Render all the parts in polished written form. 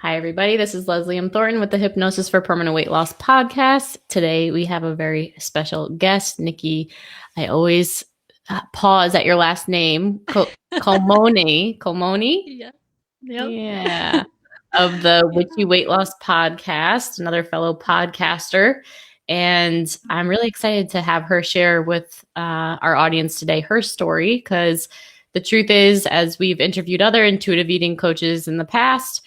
Hi, everybody. This is Leslie M. Thornton with the Hypnosis for Permanent Weight Loss podcast. Today, we have a very special guest, Nikki. I always pause at your last name, Colmoni. Colmoni? Yeah. Yep. Yeah. Of the Witchy Yeah. Weight Loss podcast, another fellow podcaster. And I'm really excited to have her share with our audience today her story because the truth is, as we've interviewed other intuitive eating coaches in the past,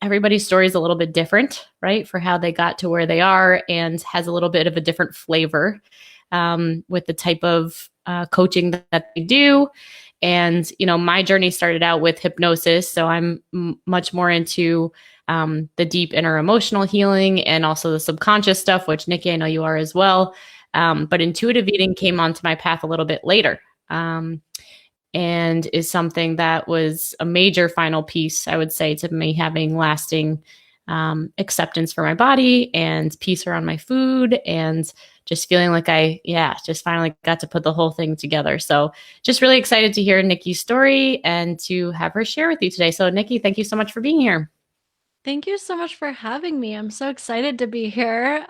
everybody's story is a little bit different, right? For how they got to where they are and has a little bit of a different flavor with the type of coaching that they do. And, my journey started out with hypnosis. So I'm much more into the deep inner emotional healing and also the subconscious stuff, which Nikki, I know you are as well. But intuitive eating came onto my path a little bit later. And is something that was a major final piece, I would say, to me having lasting acceptance for my body and peace around my food and just feeling like just finally got to put the whole thing together. So just really excited to hear Nikki's story and to have her share with you today. So Nikki, thank you so much for being here. Thank you so much for having me. I'm so excited to be here.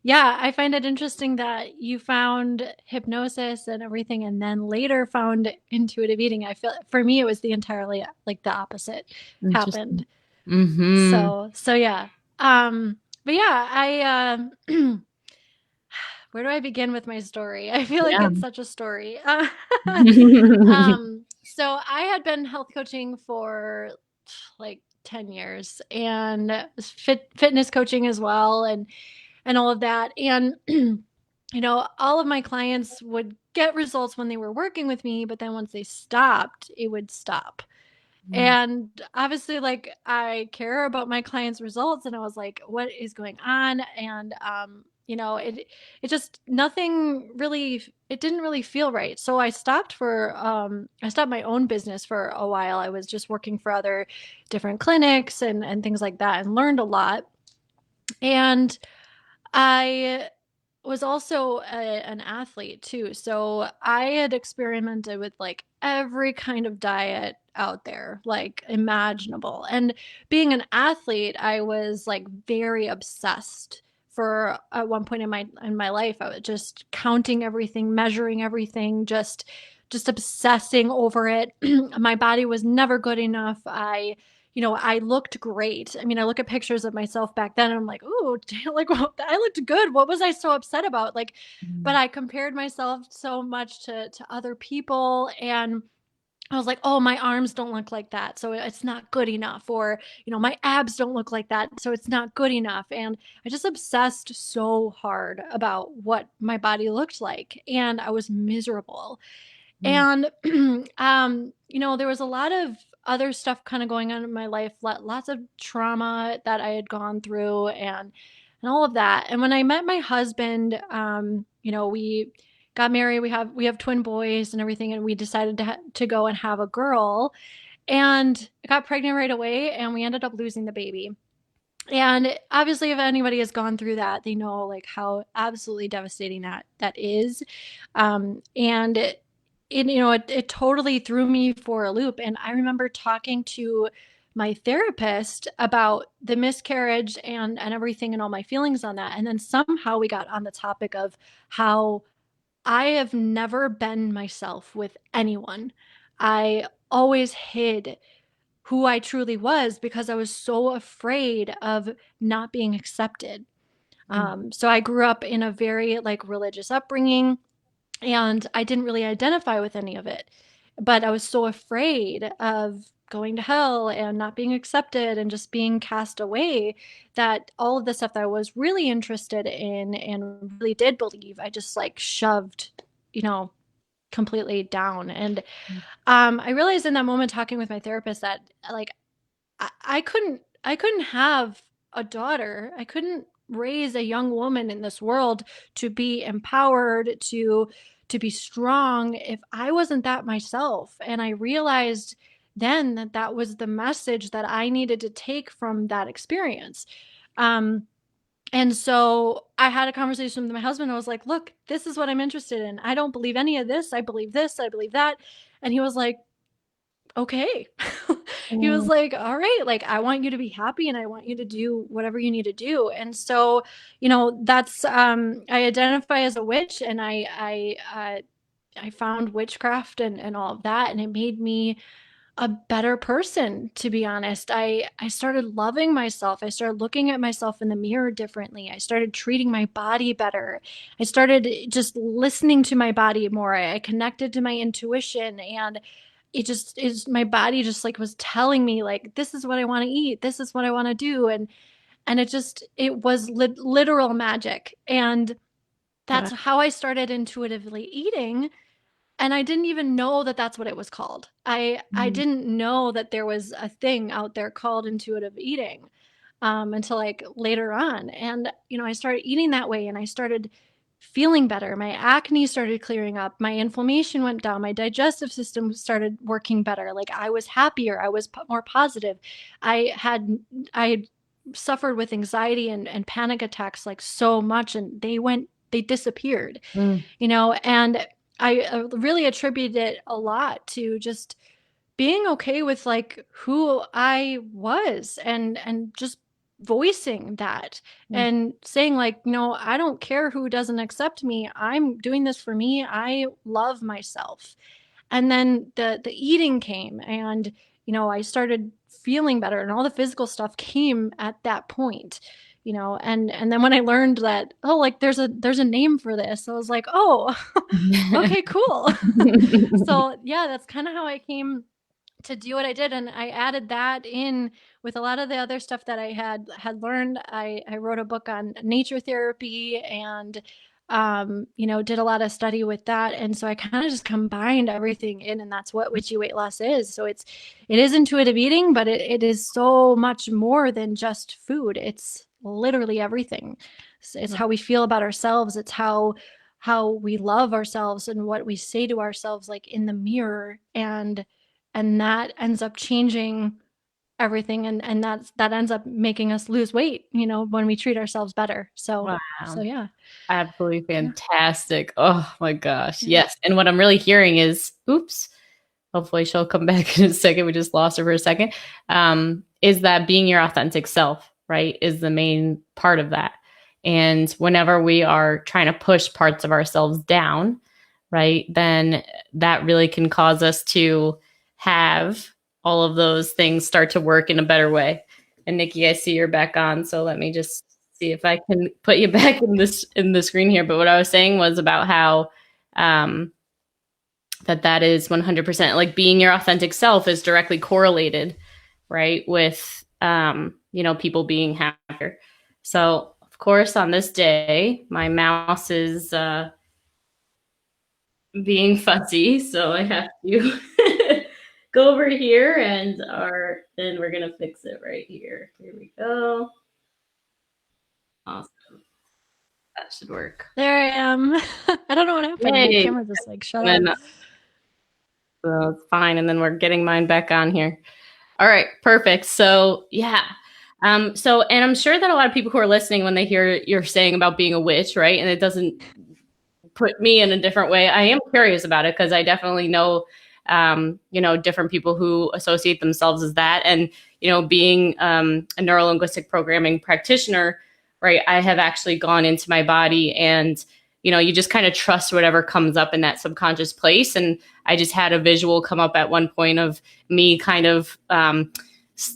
Yeah, I find it interesting that you found hypnosis and everything and then later found intuitive eating. I feel for me it was the entirely like the opposite happened. Interesting. Mm-hmm. So yeah. But yeah, where do I begin with my story? I feel like Yeah. it's such a story. So I had been health coaching for like 10 years and fitness coaching as well and all of that. And all of my clients would get results when they were working with me, but then once they stopped, it would stop. And obviously, like, I care about my clients' results, and I was like, what is going on? And it just nothing really it didn't really feel right. So I stopped my own business for a while. I was just working for other different clinics and things like that and learned a lot. And I was also an athlete too. So I had experimented with like every kind of diet out there, like imaginable. And being an athlete, I was like very obsessed for at one point in my life. I was just counting everything, measuring everything, just obsessing over it. My body was never good enough. I looked great. I mean, I look at pictures of myself back then and I'm like, "Ooh, like well, I looked good. What was I so upset about?" Like, but I compared myself so much to other people and I was like, "Oh, my arms don't look like that, so it's not good enough." Or, "My abs don't look like that, so it's not good enough." And I just obsessed so hard about what my body looked like, and I was miserable. And, there was a lot of other stuff kind of going on in my life, lots of trauma that I had gone through and all of that. And when I met my husband, we got married, we have twin boys and everything, and we decided to go and have a girl. And I got pregnant right away, and we ended up losing the baby. And obviously, if anybody has gone through that, they know like how absolutely devastating that is. And it totally threw me for a loop. And I remember talking to my therapist about the miscarriage and everything and all my feelings on that. And then somehow we got on the topic of how I have never been myself with anyone. I always hid who I truly was because I was so afraid of not being accepted. So I grew up in a very like religious upbringing and I didn't really identify with any of it. But I was so afraid of going to hell and not being accepted and just being cast away that all of the stuff that I was really interested in and really did believe, I just like shoved, you know, completely down. And I realized in that moment talking with my therapist that like I couldn't have a daughter. I couldn't raise a young woman in this world to be empowered, to be strong if I wasn't that myself. And I realized then that that was the message that I needed to take from that experience. Um, and so I had a conversation with my husband. I was like, "Look, this is what I'm interested in. I don't believe any of this. I believe this. I believe that." And he was like, "Okay." he was like, all right, like, I want you to be happy and I want you to do whatever you need to do. And so, that's, I identify as a witch, and I found witchcraft and all of that. And it made me a better person, to be honest. I started loving myself. I started looking at myself in the mirror differently. I started treating my body better. I started just listening to my body more. I connected to my intuition, and it just is, my body just like was telling me like, this is what I want to eat. This is what I want to do. And it was literal magic. And Wow. that's how I started intuitively eating, and I didn't even know that that's what it was called. I Mm. didn't know that there was a thing out there called intuitive eating, until, like, later on. And, I started eating that way, and I started feeling better. My acne started clearing up, my inflammation went down, my digestive system started working better, like, I was happier, I was more positive. I suffered with anxiety and panic attacks, like, so much, and they disappeared, Mm. and I, really attribute it a lot to just being okay with, like, who I was, and just voicing that Mm. and saying, like, I don't care who doesn't accept me. I'm doing this for me. I love myself. And then the eating came, and I started feeling better, and all the physical stuff came at that point. And then when I learned that, oh, like, there's a name for this, I was like, oh, okay, cool. So yeah, that's kind of how I came to do what I did, and I added that in with a lot of the other stuff that I had learned. I wrote a book on nature therapy, and did a lot of study with that, and so I kind of just combined everything in, and that's what witchy weight loss is. So it is intuitive eating, but it is so much more than just food. It's literally everything. It's how we feel about ourselves. It's how we love ourselves and what we say to ourselves, like, in the mirror, and that ends up changing everything, and that ends up making us lose weight, when we treat ourselves better. So Wow. yeah. Absolutely Yeah. fantastic. Oh my gosh. Yeah. Yes. And what I'm really hearing is, oops, hopefully she'll come back in a second. We just lost her for a second. Is that being your authentic self, right? Is the main part of that. And whenever we are trying to push parts of ourselves down, right, then that really can cause us to have all of those things start to work in a better way. And Nikki, I see you're back on, so let me just see if I can put you back in the screen here. But what I was saying was about how um, that is 100% like being your authentic self is directly correlated, right, with people being happier. So of course on this day my mouse is being fussy, so I have to go over here and then we're gonna fix it right here. Here we go. Awesome. That should work. There I am. I don't know what happened. My Yay. camera just, like, shut And off. then so it's fine. And then we're getting mine back on here. All right, perfect. So yeah. And I'm sure that a lot of people who are listening, when they hear you're saying about being a witch, right? And it doesn't put me in a different way. I am curious about it because I definitely know, different people who associate themselves as that. And, being a neurolinguistic programming practitioner, right, I have actually gone into my body and, you just kind of trust whatever comes up in that subconscious place. And I just had a visual come up at one point of me kind of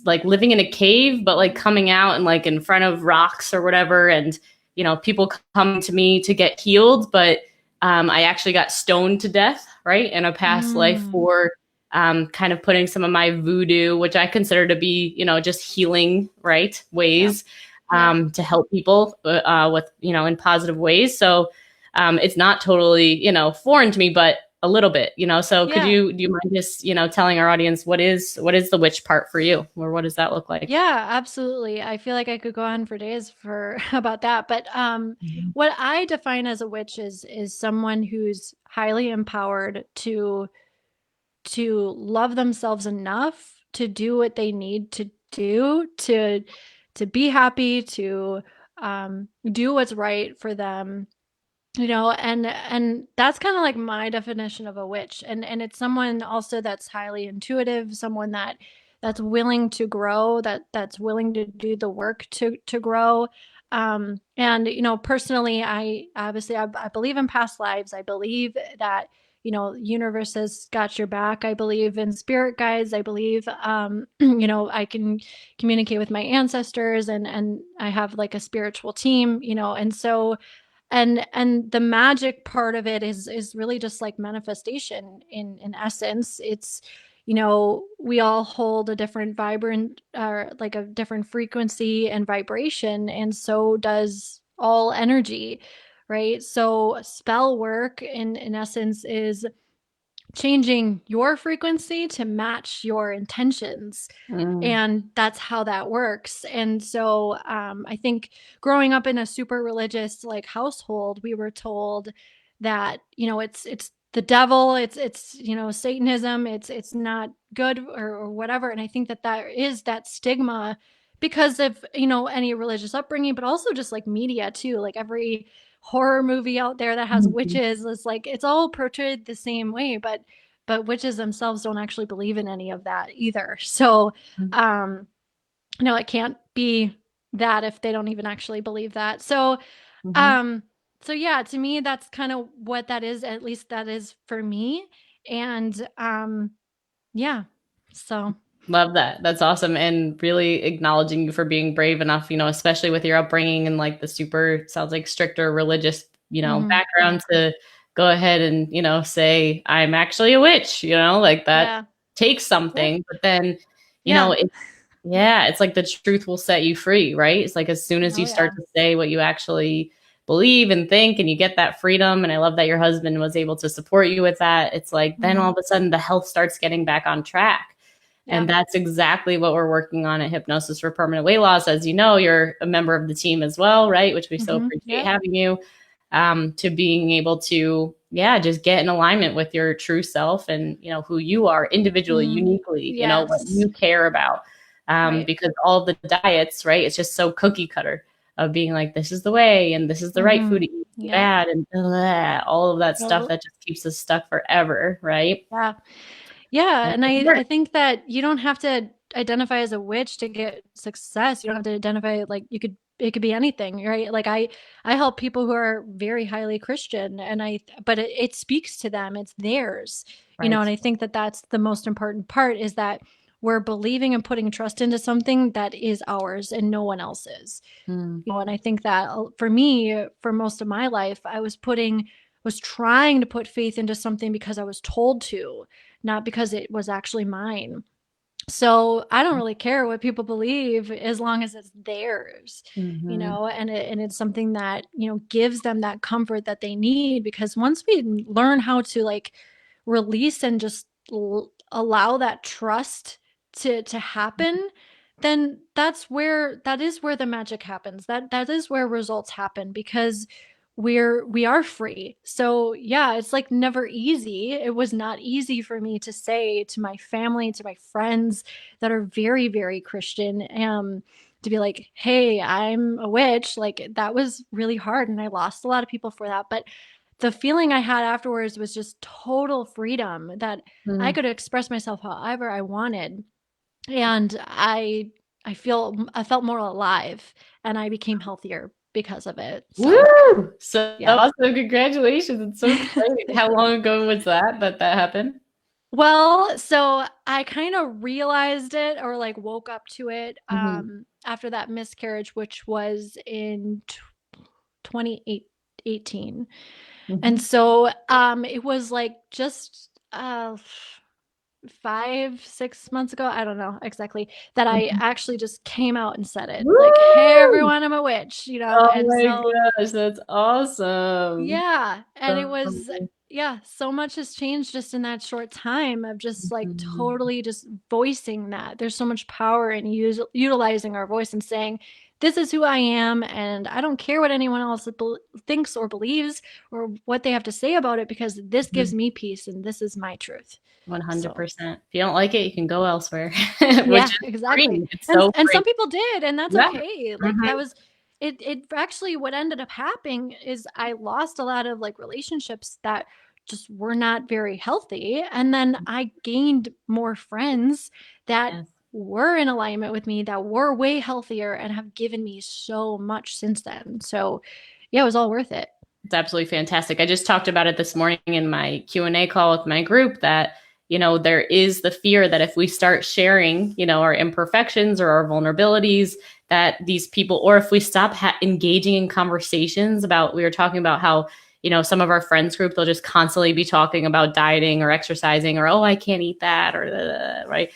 like living in a cave, but like coming out and like in front of rocks or whatever. And, people come to me to get healed, but I actually got stoned to death, right, in a past life Mm. for kind of putting some of my voodoo, which I consider to be, just healing, right, Yep. ways Yep. to help people with, in positive ways. So it's not totally, foreign to me, but a little bit, So do Yeah. you mind just, telling our audience what is the witch part for you, or what does that look like? Yeah, absolutely. I feel like I could go on for days for about that. But Mhm. what I define as a witch is someone who's highly empowered to love themselves enough to do what they need to do to be happy, to do what's right for them, and that's kind of like my definition of a witch. And it's someone also that's highly intuitive, someone that's willing to grow, that's willing to do the work to grow. And personally, I believe in past lives. I believe that universe has got your back. I believe in spirit guides. I believe I can communicate with my ancestors, and I have like a spiritual team, and so and the magic part of it is really just like manifestation in essence. It's we all hold a different vibrant, or like a different frequency and vibration, and so does all energy, right? So spell work in essence is changing your frequency to match your intentions. Mm. And that's how that works. And so I think growing up in a super religious like household, we were told that it's the devil, it's Satanism, it's not good, or whatever. And I think that that is that stigma because of any religious upbringing, but also just like media too. Like every horror movie out there that has Mhm. witches is like it's all portrayed the same way, but witches themselves don't actually believe in any of that either. So um it can't be that if they don't even actually believe that. So Mhm. um so yeah, to me that's kind of what that is, at least that is for me. And yeah. So Love that. That's awesome. And really acknowledging you for being brave enough, especially with your upbringing and like the super, sounds like stricter religious, yeah. background to go ahead and, say, I'm actually a witch, like that Yeah. takes Yeah. something. But then, Yeah. it's like the truth will set you free, right? It's like as soon as Oh you start yeah. to say what you actually believe and think and you get that freedom. And I love that your husband was able to support you with that. It's like then all Hmm. of a sudden the health starts getting back on track. Yeah. And that's exactly what we're working on at Hypnosis for Permanent Weight Loss. As you know, you're a member of the team as well, right? Which we so Hmm. appreciate Yep. having you, to being able to, yeah, just get in alignment with your true self and, who you are individually, Mm. uniquely, what Yes. you care about. Right. Because all the diets, right, it's just so cookie cutter of being like, this is the way and this is the right food Hmm. to eat, Yep. bad, and blah, all of that stuff Yep. that just keeps us stuck forever, right? Yeah. Yeah, That and doesn't I work. think that you don't have to identify as a witch to get success. You don't have to identify like it could be anything, right? Like I help people who are very highly Christian, and but it speaks to them. It's theirs. And Right. I think that that's the most important part, is that we're believing and putting trust into something that is ours and no one else's. Mm. And I think that for me, for most of my life, was trying to put faith into something because I was told to, not because it was actually mine. So I don't really care what people believe as long as it's theirs, Mhm. and it's something that, gives them that comfort that they need. Because once we learn how to like release and just allow that trust to happen, then that is where the magic happens. That is where results happen, because we are free. So yeah, it's like never easy. It was not easy for me to say to my family, to my friends that are very, very Christian, to be like, hey, I'm a witch. Like that was really hard, and I lost a lot of people for that. But the feeling I had afterwards was just total freedom, that I Mm. could express myself however I wanted. And I felt more alive, and I became healthier because of it. So Woo! So yeah. awesome. Congratulations. It's so exciting. How long ago was that happened? Well, so I kind of realized it, or like woke up to it, Mhm. after that miscarriage, which was in 2018. And Mhm. so it was like just 5, 6 months ago, I don't know exactly, that I Mhm. actually just came out and said it, like, hey Woo! everyone, I'm a witch, Oh and my so gosh, that's awesome. yeah, and it So was yeah, so much has changed just in that short time of just like Mhm. totally just voicing that. There's so much power in utilizing our voice and saying, this is who I am, and I don't care what anyone else thinks or believes, or what they have to say about it, because this gives Mhm. me peace and this is my truth. So 100%. If you don't like it, you can go elsewhere, which yeah, is exactly. free. It's so And free. some people did, and that's Yeah. okay. Like Mhm. that was it actually, what ended up happening is I lost a lot of like relationships that just were not very healthy, and then I gained more friends that Yes. were in alignment with me, that were way healthier and have given me so much since then. So yeah, it was all worth it. It's absolutely fantastic. I just talked about it this morning in my Q&A call with my group that, there is the fear that if we start sharing, our imperfections or our vulnerabilities, that these people, or if we stop engaging in conversations about, we were talking about how, some of our friends group, they'll just constantly be talking about dieting or exercising or, oh, I can't eat that or, right.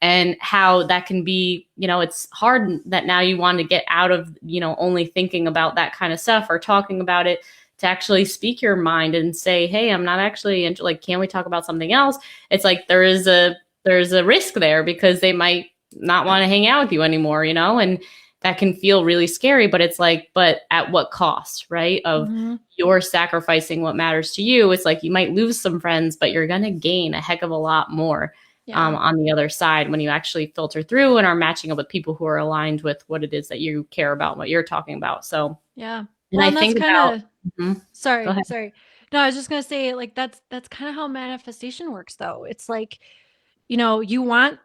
And how that can be, it's hard that now you want to get out of, only thinking about that kind of stuff or talking about it, to actually speak your mind and say, hey, I'm not actually into, like, can we talk about something else? It's like there's a risk there because they might not want to hang out with you anymore, and that can feel really scary. But it's like, but at what cost, right? Of you're sacrificing what matters to you. It's like you might lose some friends, but you're going to gain a heck of a lot more on the other side when you actually filter through and are matching up with people who are aligned with what it is that you care about, what you're talking about. So yeah. And I think about, sorry. No, I was just gonna say, like, that's kind of how manifestation works, though. It's like, you want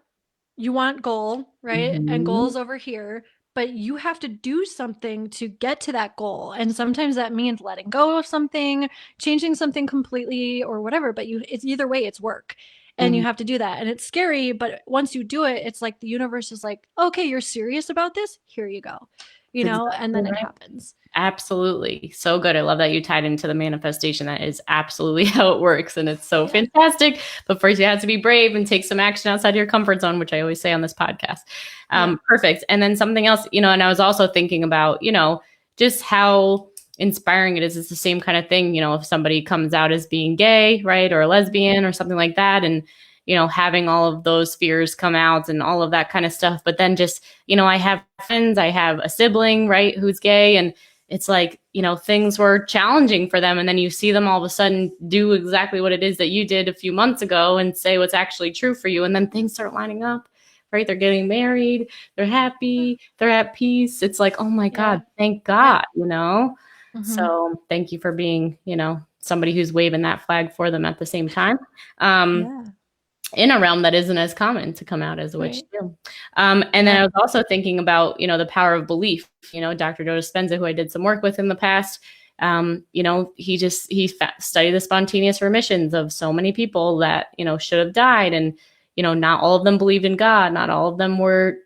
goal, right? And goals over here, but you have to do something to get to that goal. And sometimes that means letting go of something, changing something completely, or whatever. But it's either way, it's work. And you have to do that. And it's scary, but once you do it, it's like the universe is like, okay, you're serious about this? Here you go. And then it happens. Absolutely. So good. I love that you tied into the manifestation. That is absolutely how it works. And it's so fantastic. But first, you have to be brave and take some action outside your comfort zone, which I always say on this podcast. Perfect. And then something else, and I was also thinking about, just how inspiring it is. It's the same kind of thing, if somebody comes out as being gay, right, or a lesbian or something like that. And having all of those fears come out and all of that kind of stuff. But then just, I have friends, I have a sibling, right, who's gay. And it's like, things were challenging for them. And then you see them all of a sudden do exactly what it is that you did a few months ago and say what's actually true for you. And then things start lining up, right? They're getting married. They're happy. They're at peace. It's like, oh my God, thank God, So thank you for being, somebody who's waving that flag for them at the same time. In a realm that isn't as common to come out as a witch too. And then I was also thinking about, the power of belief. Dr. Joe Dispenza, who I did some work with in the past, he studied the spontaneous remissions of so many people that, should have died. And, not all of them believed in God. Not all of them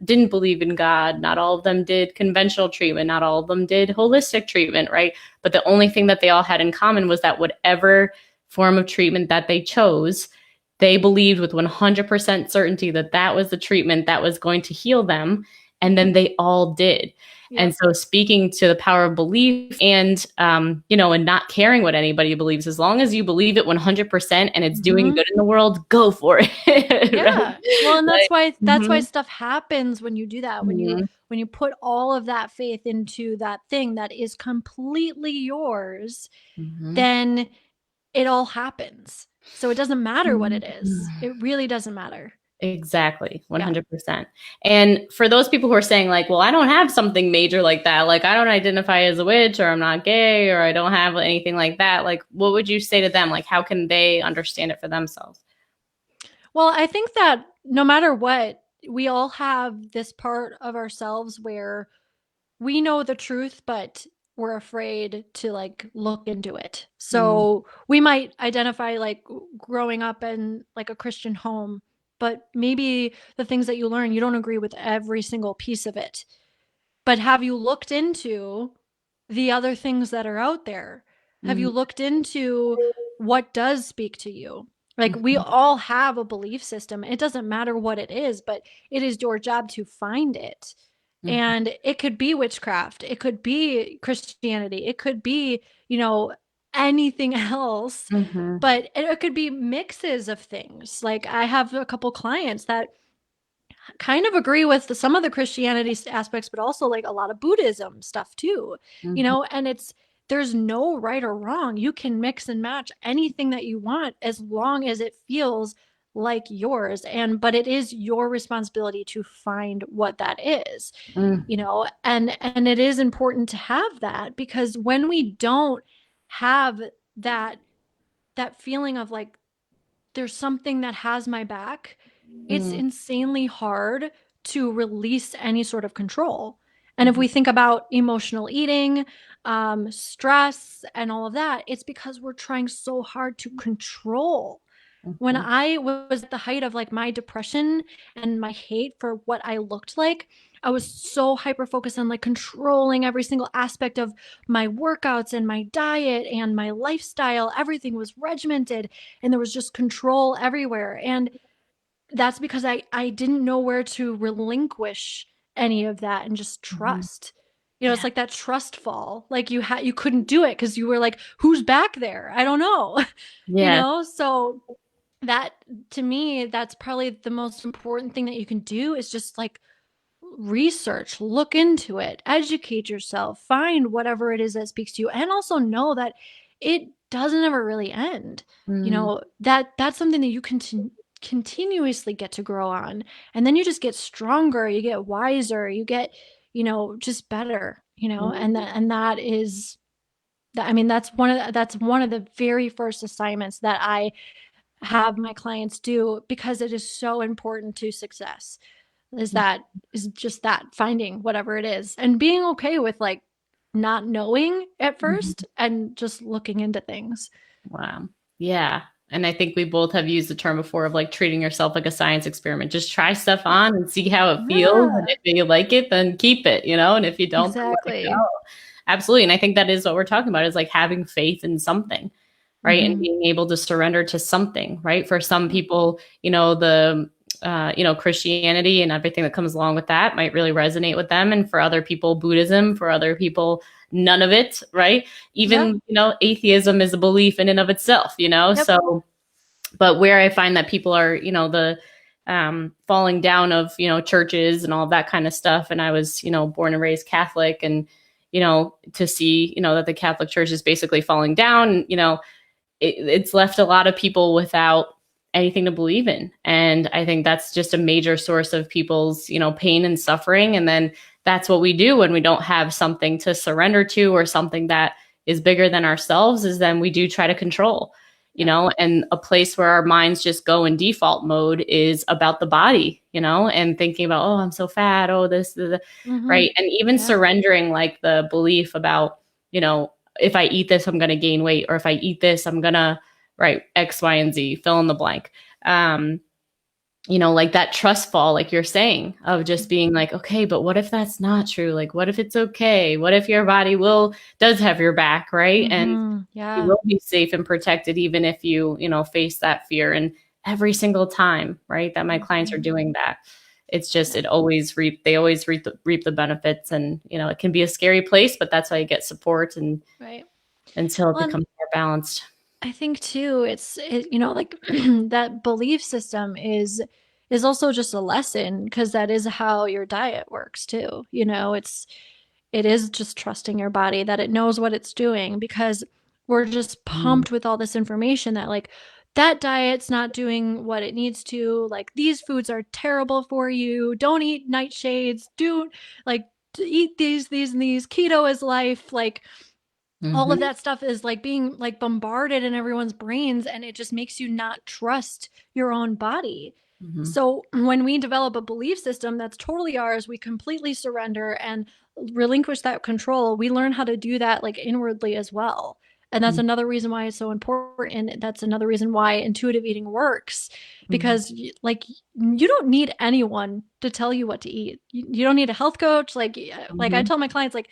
didn't believe in God. Not all of them did conventional treatment. Not all of them did holistic treatment, right? But the only thing that they all had in common was that whatever form of treatment that they chose, they believed with 100% certainty that that was the treatment that was going to heal them. And then they all did. Yeah. And so speaking to the power of belief and, and not caring what anybody believes, as long as you believe it 100% and it's doing good in the world, go for it. Yeah. Right? Well, and that's why stuff happens when you do that. When you put all of that faith into that thing that is completely yours, then it all happens. So it doesn't matter what it is. It really doesn't matter. Exactly. 100%. Yeah. And for those people who are saying like, well, I don't have something major like that. Like I don't identify as a witch, or I'm not gay, or I don't have anything like that. Like, what would you say to them? Like, how can they understand it for themselves? Well, I think that no matter what, we all have this part of ourselves where we know the truth, but we're afraid to like look into it. So we might identify like growing up in like a Christian home, but maybe the things that you learn, you don't agree with every single piece of it. But have you looked into the other things that are out there? Have you looked into what does speak to you? Like we all have a belief system. It doesn't matter what it is, but it is your job to find it. And it could be witchcraft. It could be Christianity. It could be, anything else. But it could be mixes of things. Like I have a couple clients that kind of agree with some of the Christianity aspects, but also like a lot of Buddhism stuff too, and there's no right or wrong. You can mix and match anything that you want as long as it feels like yours. But it is your responsibility to find what that is, and it is important to have that, because when we don't have that feeling of like, there's something that has my back, it's insanely hard to release any sort of control. And if we think about emotional eating, stress, and all of that, it's because we're trying so hard to control. When Mhm. I was at the height of like my depression and my hate for what I looked like, I was so hyper focused on like controlling every single aspect of my workouts and my diet and my lifestyle. Everything was regimented and there was just control everywhere. And that's because I didn't know where to relinquish any of that and just Mhm. trust. It's like that trust fall. Like you couldn't do it because you were like, who's back there? I don't know. Yeah. So that, to me, that's probably the most important thing that you can do is just like research, look into it, educate yourself, find whatever it is that speaks to you, and also know that it doesn't ever really end. Mm. That's something that you continuously get to grow on, and then you just get stronger, you get wiser, you get, just better, and Mhm. that is that. I mean, that's one of the very first assignments that I have my clients do because it is so important to success is just that finding whatever it is and being okay with like not knowing at Mhm. first and just looking into things. Wow. Yeah. And I think we both have used the term before of like treating yourself like a science experiment. Just try stuff on and see how it feels. And Yeah, if you like it, then keep it, and if you don't, then let it exactly. go. Absolutely. And I think that is what we're talking about is like having faith in something, right? And Mhm. being able to surrender to something, right? For some Yep. people, Christianity and everything that comes along with that might really resonate with them. And for other people, Buddhism, for other people, none of it, right? Yep. Even, atheism is a belief in and of itself, Yep. so, but where I find that people are, the falling down of, churches and all of that kind of stuff. And I was, born and raised Catholic and, to see, that the Catholic Church is basically falling down, it's left a lot of people without anything to believe in. And I think that's just a major source of people's, pain and suffering. And then that's what we do when we don't have something to surrender to or something that is bigger than ourselves is then we do try to control, Yep. and a place where our minds just go in default mode is about the body, and thinking about, oh, I'm so fat. Oh, this, Mhm. right. And even Yeah. surrendering like the belief about, if I eat this, I'm going to gain weight, or if I eat this, I'm going to, right, X, Y, and Z, fill in the blank. Um, like that trust fall, like you're saying, of just being like, okay, but what if that's not true? Like, what if it's okay? What if your body does have your back, right? And Mhm. you Yeah. will be safe and protected, even if you, face that fear. And every single time, right, that my clients are Mhm. doing that, it's just, Yep. they always reap the benefits. And, it can be a scary place, but that's why you get support and Right. until it Well, and becomes more balanced. I think too, like that belief system is also just a lesson because that is how your diet works too. It is just trusting your body that it knows what it's doing because we're just Mhm. pumped with all this information that like that diet's not doing what it needs to. Like these foods are terrible for you. Don't eat nightshades. Do like eat these, and these. Keto is life. Like all of Mhm. that stuff is like being like bombarded in everyone's brains and it just makes you not trust your own body. Mhm. So when we develop a belief system that's totally ours, we completely surrender and relinquish that control. We learn how to do that like inwardly as well. And that's Mhm. another reason why it's so important. That's another reason why intuitive eating works Mhm. because you don't need anyone to tell you what to eat. You don't need a health coach. Like I Mhm. tell my clients, like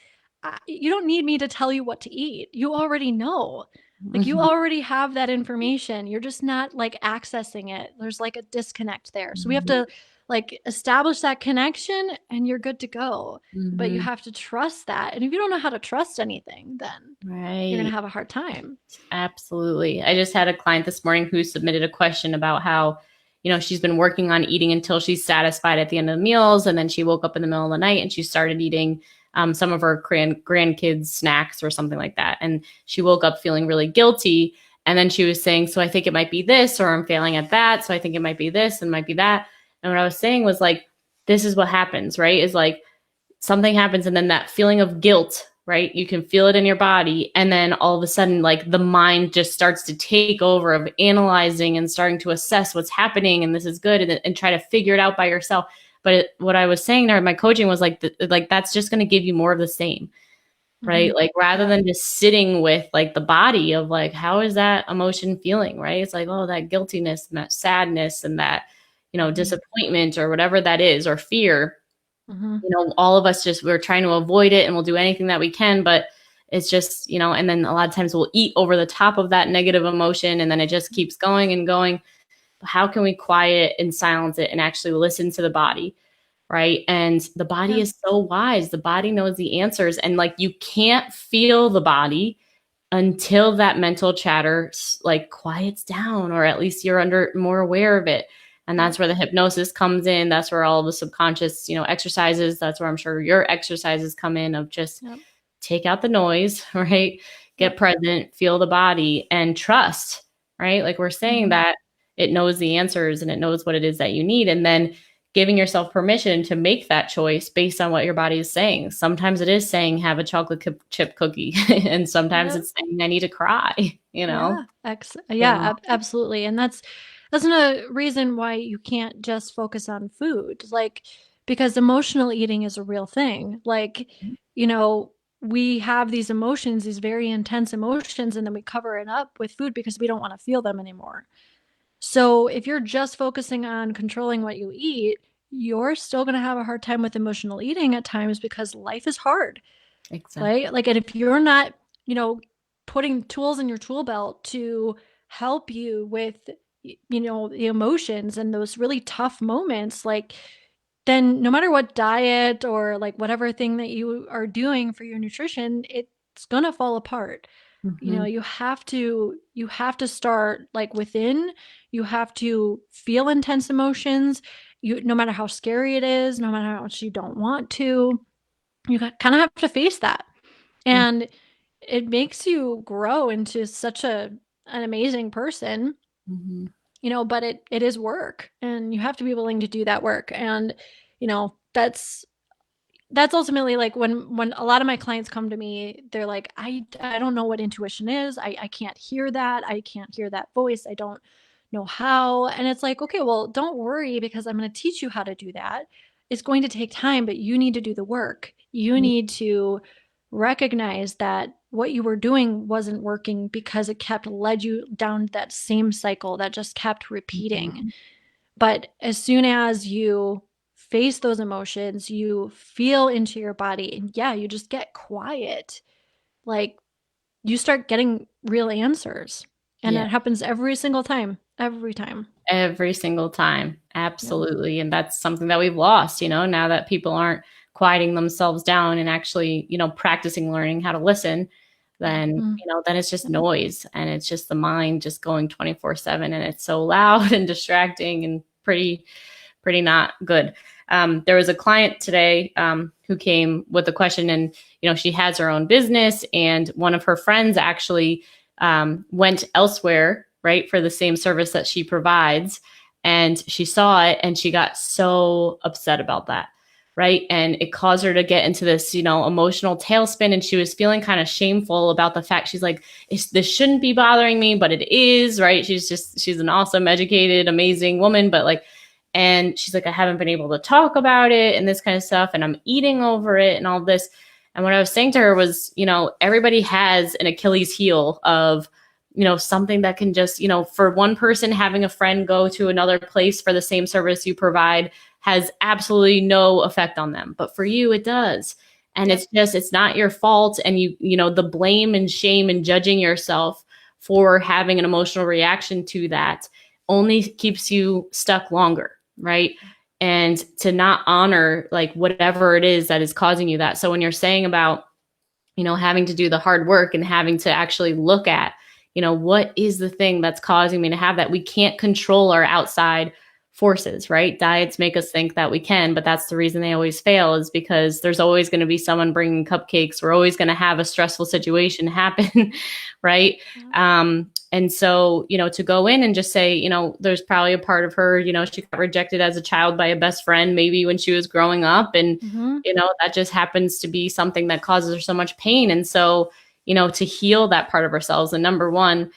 you don't need me to tell you what to eat. You already know. Like you Mhm. already have that information. You're just not like accessing it. There's like a disconnect there. So we have Mhm. to like establish that connection and you're good to go. But you Mhm. have to trust that. And if you don't know how to trust anything, then you're going Right. to have a hard time. Absolutely. I just had a client this morning who submitted a question about how, she's been working on eating until she's satisfied at the end of the meals. And then she woke up in the middle of the night and she started eating some of her grandkids' snacks or something like that. And she woke up feeling really guilty. And then she was saying, so I think it might be this, or I'm failing at that. So I think it might be this and might be that. And what I was saying was like, this is what happens, right? Is like, something happens and then that feeling of guilt, right, you can feel it in your body, and then all of a sudden like the mind just starts to take over of analyzing and starting to assess what's happening and this is good and try to figure it out by yourself. But what I was saying there, my coaching was like, that's just going to give you more of the same, right? Like rather than just sitting with like the body of like, how is that emotion feeling, right? It's like, oh, that guiltiness and that sadness and that, disappointment or whatever that is, or fear. All of us we're trying to avoid it and we'll do anything that we can, but it's just, and then a lot of times we'll eat over the top of that negative emotion and then it just keeps going and going. How can we quiet and silence it and actually listen to the body? Right. And the body is so wise. The body knows the answers. And like, you can't feel the body until that mental chatter like quiets down, or at least you're more aware of it. And that's where the hypnosis comes in. That's where all the subconscious, exercises, that's where I'm sure your exercises come in, of just take out the noise, right? Get present, feel the body, and trust, right? Like we're saying that it knows the answers and it knows what it is that you need. And then giving yourself permission to make that choice based on what your body is saying. Sometimes it is saying, have a chocolate chip cookie. And sometimes it's saying, I need to cry, Absolutely. And that's a reason why you can't just focus on food, like, because emotional eating is a real thing. Like, we have these emotions, these very intense emotions, and then we cover it up with food because we don't want to feel them anymore. So if you're just focusing on controlling what you eat, you're still going to have a hard time with emotional eating at times because life is hard. Exactly. Right? Like, and if you're not, putting tools in your tool belt to help you with, the emotions and those really tough moments, like, then no matter what diet or like whatever thing that you are doing for your nutrition, it's going to fall apart. You have to start like within. You have to feel intense emotions. No matter how scary it is, no matter how much you don't want to, you kind of have to face that. And it makes you grow into such an amazing person, but it is work, and you have to be willing to do that work. And, that's ultimately like when a lot of my clients come to me, they're like, I don't know what intuition is. I can't hear that. I can't hear that voice. I don't know how. And it's like, okay, well, don't worry, because I'm going to teach you how to do that. It's going to take time, but you need to do the work. You need to recognize that what you were doing wasn't working because it led you down that same cycle that just kept repeating. But as soon as you face those emotions, you feel into your body, and you just get quiet, like, you start getting real answers. And that happens every single time. Every single time. Absolutely. And that's something that we've lost, now that people aren't quieting themselves down and actually, practicing learning how to listen, then, then it's just noise, and it's just the mind just going 24/7, and it's so loud and distracting and pretty not good. There was a client today who came with a question, and, she has her own business, and one of her friends actually went elsewhere, right, for the same service that she provides. And she saw it and she got so upset about that. Right. And it caused her to get into this, emotional tailspin. And she was feeling kind of shameful about the fact, she's like, this shouldn't be bothering me, but it is. Right. She's an awesome, educated, amazing woman. But like, and she's like, I haven't been able to talk about it and this kind of stuff. And I'm eating over it and all this. And what I was saying to her was, everybody has an Achilles heel of, something that can just, for one person, having a friend go to another place for the same service you provide has absolutely no effect on them. But for you, it does. And it's not your fault. And the blame and shame and judging yourself for having an emotional reaction to that only keeps you stuck longer. Right. And to not honor like whatever it is that is causing you that. So when you're saying about, having to do the hard work and having to actually look at, what is the thing that's causing me to have that? We can't control our outside forces, right? Diets make us think that we can, but that's the reason they always fail, is because there's always going to be someone bringing cupcakes. We're always going to have a stressful situation happen, right? And so, to go in and just say, there's probably a part of her, she got rejected as a child by a best friend, maybe when she was growing up. And, that just happens to be something that causes her so much pain. And so, to heal that part of ourselves, and number one,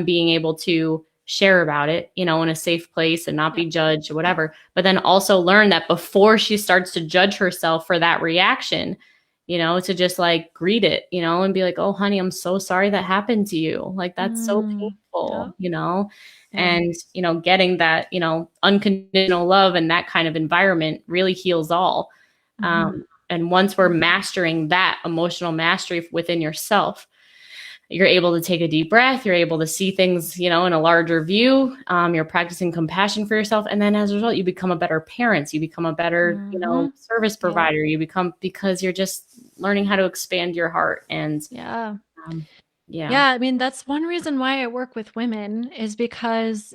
being able to share about it, in a safe place and not be judged or whatever. But then also learn that before she starts to judge herself for that reaction, to just like greet it, and be like, oh, honey, I'm so sorry that happened to you. Like, that's so painful, and, getting that, unconditional love and that kind of environment really heals all. And once we're mastering that emotional mastery within yourself, you're able to take a deep breath. You're able to see things, in a larger view. You're practicing compassion for yourself. And then as a result, you become a better parent. You become a better, service provider. You become, because you're just learning how to expand your heart. And yeah. I mean, that's one reason why I work with women, is because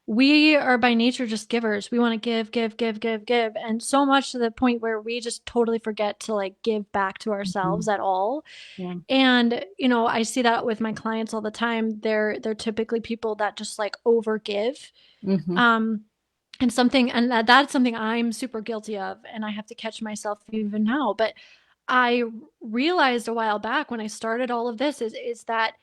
we are by nature just givers. We want to give. And so much to the point where we just totally forget to like give back to ourselves at all. Yeah. And, I see that with my clients all the time. They're typically people that just like overgive. And that's something I'm super guilty of. And I have to catch myself even now. But I realized a while back when I started all of this is that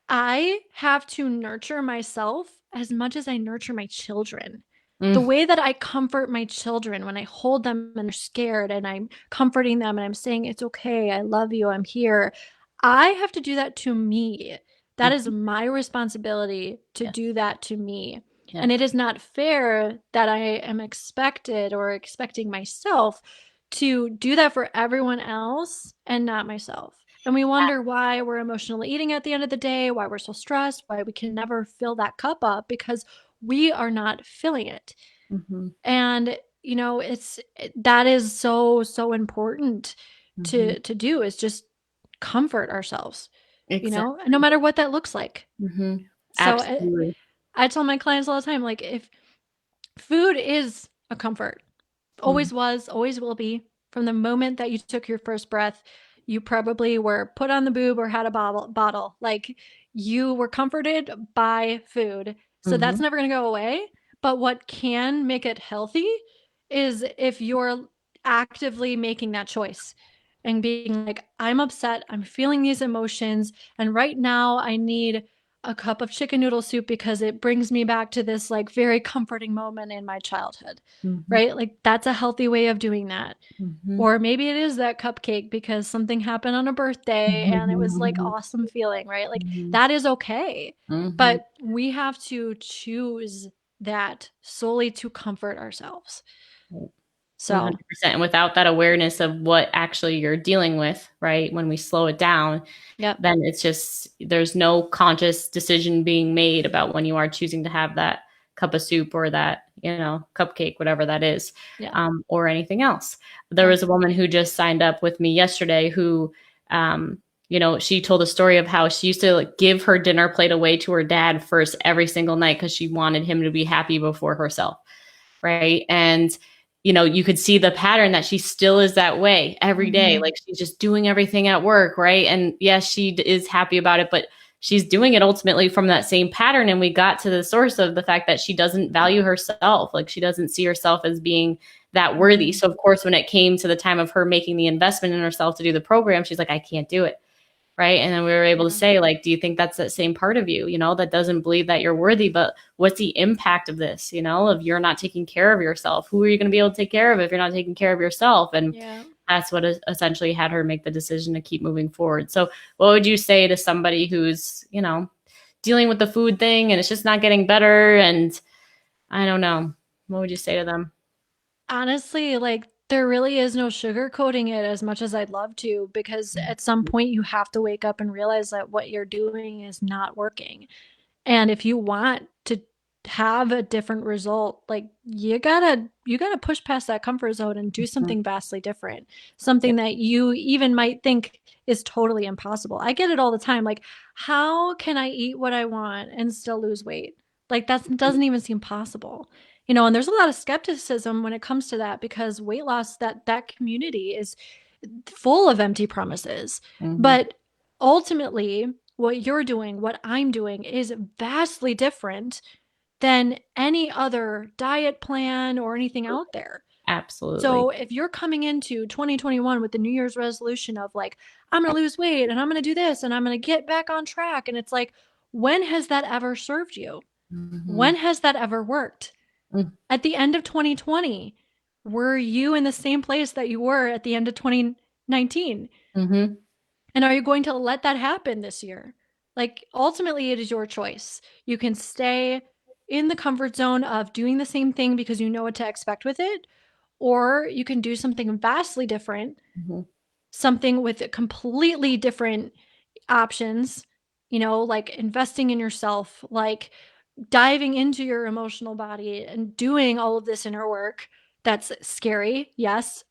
I have to nurture myself as much as I nurture my children. The way that I comfort my children when I hold them and they're scared and I'm comforting them and I'm saying, it's okay, I love you, I'm here. I have to do that to me. That is my responsibility to do that to me. Yeah. And it is not fair that I am expected or expecting myself to do that for everyone else and not myself. And we wonder why we're emotionally eating at the end of the day, why we're so stressed, why we can never fill that cup up, because we are not filling it. And, that is so, so important to do, is just comfort ourselves, no matter what that looks like. Absolutely. So I tell my clients all the time, like, if food is a comfort, always was, always will be. From the moment that you took your first breath, you probably were put on the boob or had a bottle. Like, you were comforted by food. So that's never going to go away. But what can make it healthy is if you're actively making that choice and being like, I'm upset, I'm feeling these emotions, and right now I need a cup of chicken noodle soup because it brings me back to this like very comforting moment in my childhood, right? Like, that's a healthy way of doing that. Or maybe it is that cupcake because something happened on a birthday and it was like awesome feeling, right? Like, that is okay. But we have to choose that solely to comfort ourselves. So 100%. And without that awareness of what actually you're dealing with, right? When we slow it down, then it's just, there's no conscious decision being made about when you are choosing to have that cup of soup or that, cupcake, whatever that is, or anything else. There was a woman who just signed up with me yesterday who, she told a story of how she used to like give her dinner plate away to her dad first every single night because she wanted him to be happy before herself. Right. And you could see the pattern that she still is that way every day. Like, she's just doing everything at work. Right. And yes, she is happy about it, but she's doing it ultimately from that same pattern. And we got to the source of the fact that she doesn't value herself. Like, she doesn't see herself as being that worthy. So of course, when it came to the time of her making the investment in herself to do the program, she's like, I can't do it. Right. And then we were able to say, like, do you think that's that same part of you, that doesn't believe that you're worthy? But what's the impact of this, if you're not taking care of yourself? Who are you going to be able to take care of if you're not taking care of yourself? And that's what essentially had her make the decision to keep moving forward. So what would you say to somebody who's, dealing with the food thing and it's just not getting better? And I don't know, what would you say to them? Honestly, like, there really is no sugarcoating it as much as I'd love to, because at some point you have to wake up and realize that what you're doing is not working. And if you want to have a different result, like, you gotta push past that comfort zone and do something vastly different, something that you even might think is totally impossible. I get it all the time. Like, how can I eat what I want and still lose weight? Like, that doesn't even seem possible. And there's a lot of skepticism when it comes to that, because weight loss, that community is full of empty promises. But ultimately, what you're doing, what I'm doing, is vastly different than any other diet plan or anything out there. Absolutely. So if you're coming into 2021 with the New Year's resolution of like, I'm going to lose weight and I'm going to do this and I'm going to get back on track, and it's like, when has that ever served you? When has that ever worked? Mm. At the end of 2020, were you in the same place that you were at the end of 2019? Mm-hmm. And are you going to let that happen this year? Like, ultimately, it is your choice. You can stay in the comfort zone of doing the same thing because you know what to expect with it, or you can do something vastly different, Mm-hmm. something with completely different options, like investing in yourself, like diving into your emotional body and doing all of this inner work. That's scary, yes,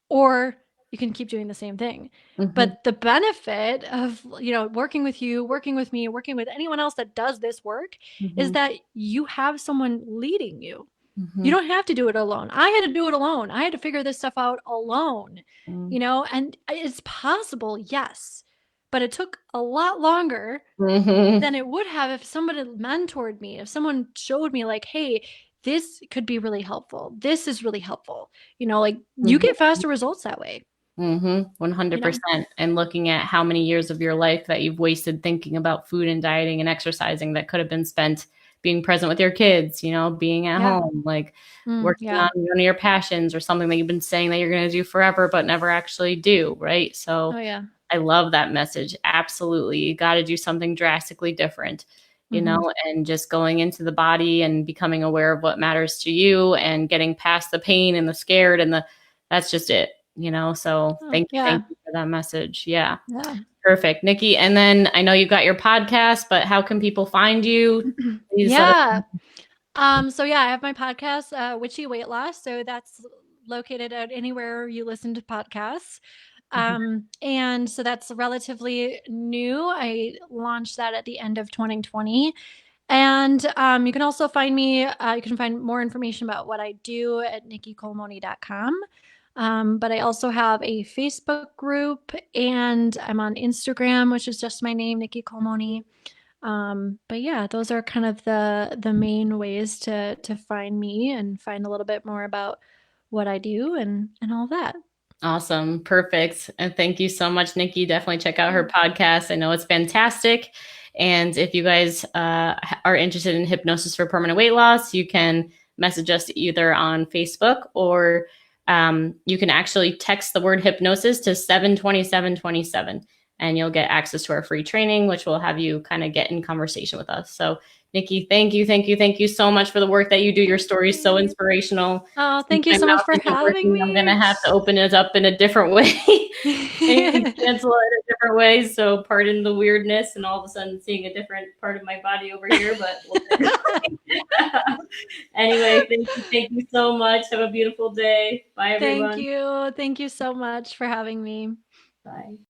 or you can keep doing the same thing. Mm-hmm. But the benefit of, working with you, working with me, working with anyone else that does this work is Mm-hmm. that you have someone leading you. You Mm-hmm. don't have to do it alone. I had to do it alone. I had to figure this stuff out alone, and it's possible, yes, but it took a lot longer Mm-hmm. than it would have if somebody mentored me, if someone showed me, like, hey, this could be really helpful. This is really helpful. Like, you get faster results that way. Mm-hmm. you know 100%. And looking at how many years of your life that you've wasted thinking about food and dieting and exercising that could have been spent being present with your kids, being at yeah. home, like working Yeah. on one of your passions or something that you've been saying that you're going to do forever, but never actually do. Right. Oh So yeah. I love that message. Absolutely. You got to do something drastically different, Mm-hmm. and just going into the body and becoming aware of what matters to you and getting past the pain and the scared and that's just it. So Oh thank yeah. you for that message. Yeah. Yeah. Perfect. Nikki. And then I know you've got your podcast, but how can people find you? Please let us Yeah. So yeah, I have my podcast, Witchy Weight Loss. So that's located at anywhere you listen to podcasts. know. And so that's relatively new. I launched that at the end of 2020. And you can also find me, you can find more information about what I do at nikkicolmoni.com. But I also have a Facebook group and I'm on Instagram, which is just my name, Nikki Colmoni. But yeah, those are kind of the main ways to find me and find a little bit more about what I do and all that. Awesome. Perfect. And thank you so much, Nikki. Definitely check out her Yeah. podcast. I know it's fantastic. And if you guys are interested in hypnosis for permanent weight loss, you can message us either on Facebook or you can actually text the word hypnosis to 72727 and you'll get access to our free training, which will have you kind of get in conversation with us. So, Nikki, thank you so much for the work that you do. Your story is so Okay. inspirational. Oh, Since thank you my so much mouth for isn't having working, I'm me. gonna have to open it up in a different way. Maybe cancel it a different way. So pardon the weirdness and all of a sudden seeing a different part of my body over here, but anyway, thank you so much. Have a beautiful day. Bye Thank everyone. you. Thank you so much for having me. Bye.